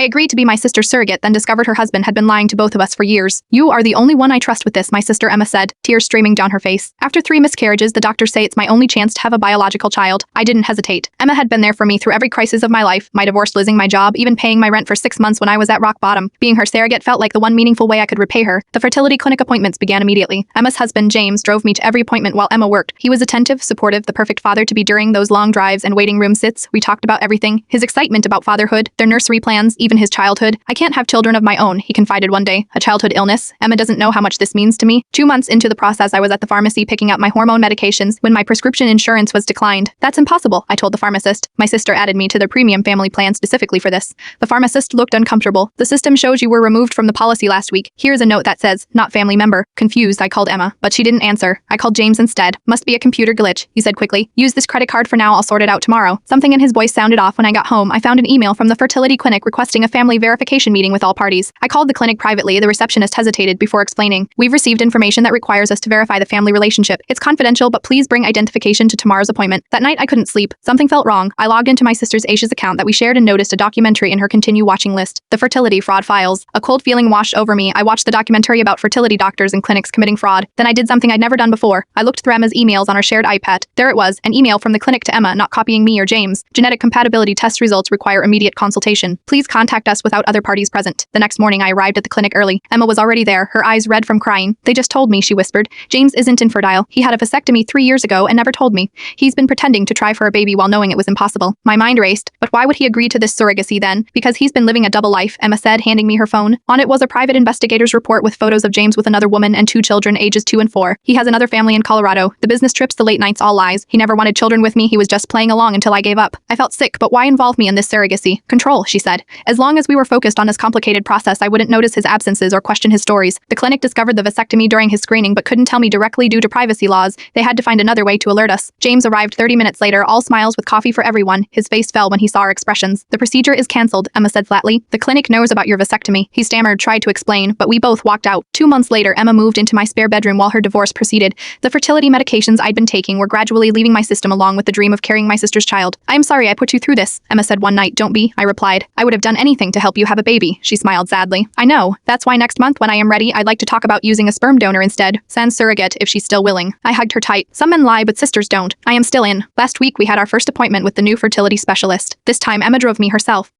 I agreed to be my sister's surrogate, then discovered her husband had been lying to both of us for years. You are the only one I trust with this, my sister Emma said, tears streaming down her face. After 3 miscarriages, the doctors say it's my only chance to have a biological child. I didn't hesitate. Emma had been there for me through every crisis of my life, my divorce, losing my job, even paying my rent for 6 months when I was at rock bottom. Being her surrogate felt like the one meaningful way I could repay her. The fertility clinic appointments began immediately. Emma's husband, James, drove me to every appointment while Emma worked. He was attentive, supportive, the perfect father to be during those long drives and waiting room sits. We talked about everything. His excitement about fatherhood, their nursery plans, even his childhood. I can't have children of my own, he confided one day. A childhood illness? Emma doesn't know how much this means to me. 2 months into the process, I was at the pharmacy picking up my hormone medications when my prescription insurance was declined. That's impossible, I told the pharmacist. My sister added me to their premium family plan specifically for this. The pharmacist looked uncomfortable. The system shows you were removed from the policy last week. Here's a note that says, not family member. Confused, I called Emma, but she didn't answer. I called James instead. Must be a computer glitch, he said quickly. Use this credit card for now, I'll sort it out tomorrow. Something in his voice sounded off when I got home. I found an email from the fertility clinic requesting a family verification meeting with all parties. I called the clinic privately. The receptionist hesitated before explaining. We've received information that requires us to verify the family relationship. It's confidential, but please bring identification to tomorrow's appointment. That night I couldn't sleep. Something felt wrong. I logged into my sister's Asia's account that we shared and noticed a documentary in her continue watching list. The fertility fraud files. A cold feeling washed over me. I watched the documentary about fertility doctors and clinics committing fraud. Then I did something I'd never done before. I looked through Emma's emails on our shared iPad. There it was, an email from the clinic to Emma, not copying me or James. Genetic compatibility test results require immediate consultation. Please contact us without other parties present. The next morning I arrived at the clinic early. Emma was already there, her eyes red from crying. They just told me, she whispered. James isn't infertile. He had a vasectomy 3 years ago and never told me. He's been pretending to try for a baby while knowing it was impossible. My mind raced. But why would he agree to this surrogacy then? Because he's been living a double life, Emma said, handing me her phone. On it was a private investigator's report with photos of James with another woman and 2 children ages 2 and 4. He has another family in Colorado. The business trips, the late nights, all lies. He never wanted children with me. He was just playing along until I gave up. I felt sick, but why involve me in this surrogacy? Control, she said. As long as we were focused on this complicated process, I wouldn't notice his absences or question his stories. The clinic discovered the vasectomy during his screening but couldn't tell me directly due to privacy laws. They had to find another way to alert us. James arrived 30 minutes later, all smiles with coffee for everyone. His face fell when he saw our expressions. The procedure is cancelled, Emma said flatly. The clinic knows about your vasectomy. He stammered, tried to explain, but we both walked out. 2 months later, Emma moved into my spare bedroom while her divorce proceeded. The fertility medications I'd been taking were gradually leaving my system along with the dream of carrying my sister's child. I am sorry I put you through this, Emma said one night. Don't be, I replied. I would have done anything to help you have a baby, she smiled sadly. I know. That's why next month when I am ready, I'd like to talk about using a sperm donor instead. Sans surrogate if she's still willing. I hugged her tight. Some men lie, but sisters don't. I am still in. Last week we had our first appointment with the new fertility specialist. This time Emma drove me herself.